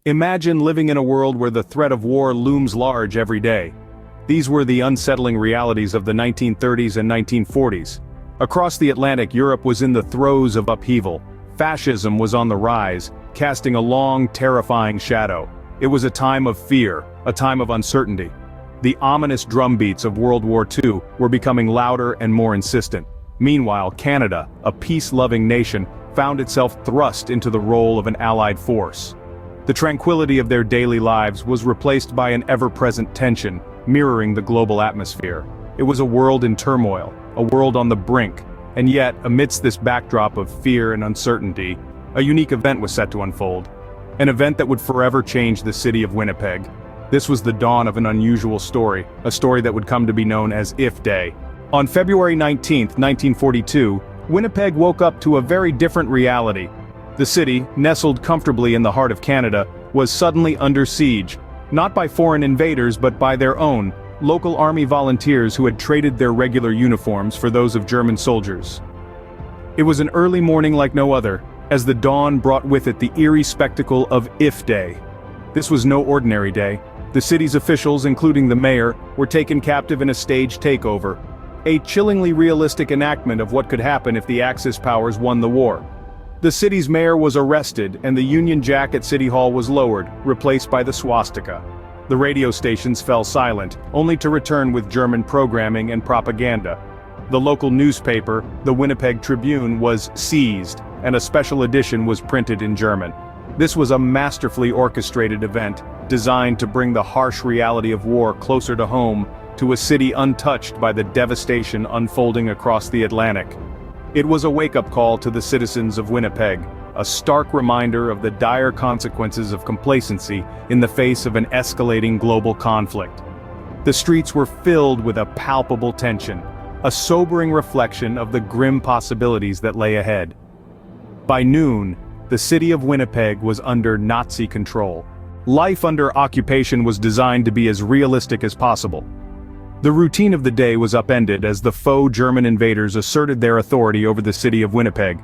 Imagine living in a world where the threat of war looms large every day. These were the unsettling realities of the 1930s and 1940s. Across the Atlantic, Europe was in the throes of upheaval. Fascism was on the rise, casting a long, terrifying shadow. It was a time of fear, a time of uncertainty. The ominous drumbeats of World War II were becoming louder and more insistent. Meanwhile, Canada, a peace-loving nation, found itself thrust into the role of an allied force. The tranquility of their daily lives was replaced by an ever-present tension, mirroring the global atmosphere. It was a world in turmoil, a world on the brink, and yet, amidst this backdrop of fear and uncertainty, a unique event was set to unfold. An event that would forever change the city of Winnipeg. This was the dawn of an unusual story, a story that would come to be known as If Day. On February 19, 1942, Winnipeg woke up to a very different reality. The city, nestled comfortably in the heart of Canada, was suddenly under siege, not by foreign invaders but by their own, local army volunteers who had traded their regular uniforms for those of German soldiers. It was an early morning like no other, as the dawn brought with it the eerie spectacle of If Day. This was no ordinary day. The city's officials, including the mayor, were taken captive in a staged takeover, a chillingly realistic enactment of what could happen if the Axis powers won the war. The city's mayor was arrested and the Union Jack at City Hall was lowered, replaced by the swastika. The radio stations fell silent, only to return with German programming and propaganda. The local newspaper, the Winnipeg Tribune, was seized, and a special edition was printed in German. This was a masterfully orchestrated event, designed to bring the harsh reality of war closer to home, to a city untouched by the devastation unfolding across the Atlantic. It was a wake-up call to the citizens of Winnipeg, a stark reminder of the dire consequences of complacency in the face of an escalating global conflict. The streets were filled with a palpable tension, a sobering reflection of the grim possibilities that lay ahead. By noon, the city of Winnipeg was under Nazi control. Life under occupation was designed to be as realistic as possible. The routine of the day was upended as the faux German invaders asserted their authority over the city of Winnipeg.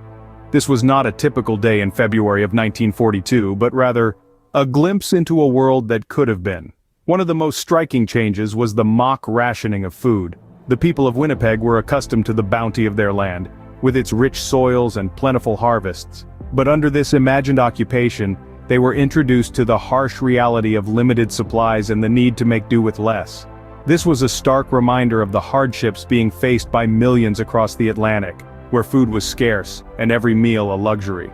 This was not a typical day in February of 1942, but rather, a glimpse into a world that could have been. One of the most striking changes was the mock rationing of food. The people of Winnipeg were accustomed to the bounty of their land, with its rich soils and plentiful harvests. But under this imagined occupation, they were introduced to the harsh reality of limited supplies and the need to make do with less. This was a stark reminder of the hardships being faced by millions across the Atlantic, where food was scarce, and every meal a luxury.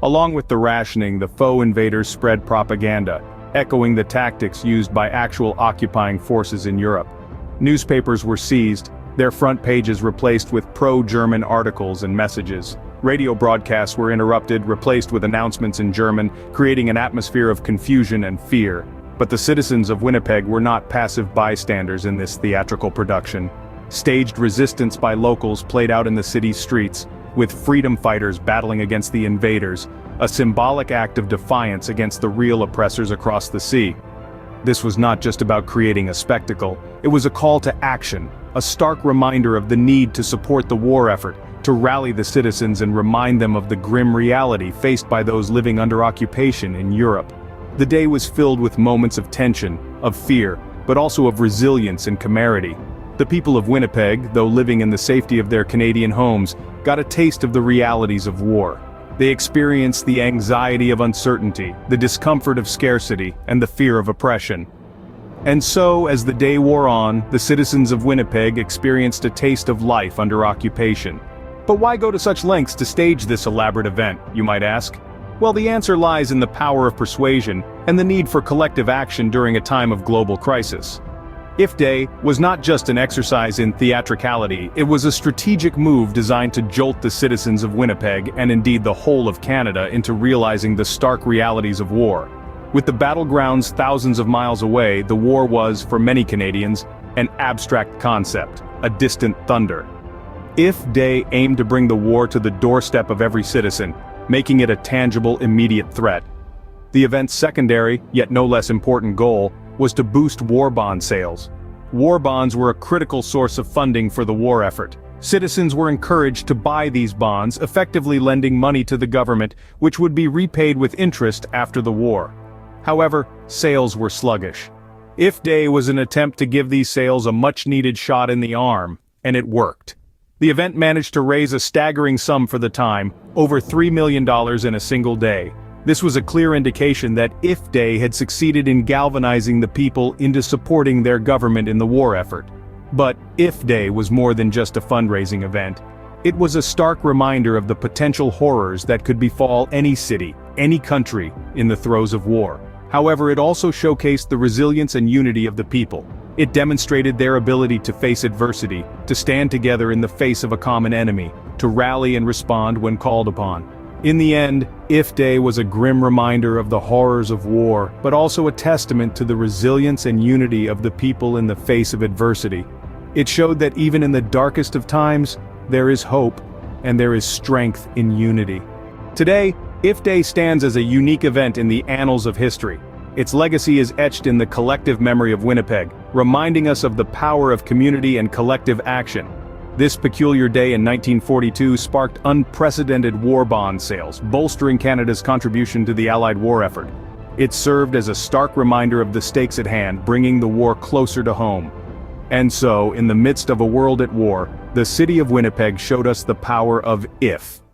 Along with the rationing, the faux invaders spread propaganda, echoing the tactics used by actual occupying forces in Europe. Newspapers were seized, their front pages replaced with pro-German articles and messages. Radio broadcasts were interrupted, replaced with announcements in German, creating an atmosphere of confusion and fear. But the citizens of Winnipeg were not passive bystanders in this theatrical production. Staged resistance by locals played out in the city's streets, with freedom fighters battling against the invaders, a symbolic act of defiance against the real oppressors across the sea. This was not just about creating a spectacle, it was a call to action, a stark reminder of the need to support the war effort, to rally the citizens and remind them of the grim reality faced by those living under occupation in Europe. The day was filled with moments of tension, of fear, but also of resilience and camaraderie. The people of Winnipeg, though living in the safety of their Canadian homes, got a taste of the realities of war. They experienced the anxiety of uncertainty, the discomfort of scarcity, and the fear of oppression. And so, as the day wore on, the citizens of Winnipeg experienced a taste of life under occupation. But why go to such lengths to stage this elaborate event, you might ask? Well, the answer lies in the power of persuasion and the need for collective action during a time of global crisis. If Day was not just an exercise in theatricality, it was a strategic move designed to jolt the citizens of Winnipeg and indeed the whole of Canada into realizing the stark realities of war. With the battlegrounds thousands of miles away, the war was, for many Canadians, an abstract concept, a distant thunder. If Day aimed to bring the war to the doorstep of every citizen, making it a tangible, immediate threat. The event's secondary, yet no less important goal, was to boost war bond sales. War bonds were a critical source of funding for the war effort. Citizens were encouraged to buy these bonds, effectively lending money to the government, which would be repaid with interest after the war. However, sales were sluggish. IF Day was an attempt to give these sales a much-needed shot in the arm, and it worked. The event managed to raise a staggering sum for the time, over $3 million in a single day. This was a clear indication that IF Day had succeeded in galvanizing the people into supporting their government in the war effort. But IF Day was more than just a fundraising event. It was a stark reminder of the potential horrors that could befall any city, any country, in the throes of war. However, it also showcased the resilience and unity of the people. It demonstrated their ability to face adversity, to stand together in the face of a common enemy, to rally and respond when called upon. In the end, IF Day was a grim reminder of the horrors of war, but also a testament to the resilience and unity of the people in the face of adversity. It showed that even in the darkest of times, there is hope, and there is strength in unity. Today, IF Day stands as a unique event in the annals of history. Its legacy is etched in the collective memory of Winnipeg, reminding us of the power of community and collective action. This peculiar day in 1942 sparked unprecedented war bond sales, bolstering Canada's contribution to the Allied war effort. It served as a stark reminder of the stakes at hand, bringing the war closer to home. And so, in the midst of a world at war, the city of Winnipeg showed us the power of IF.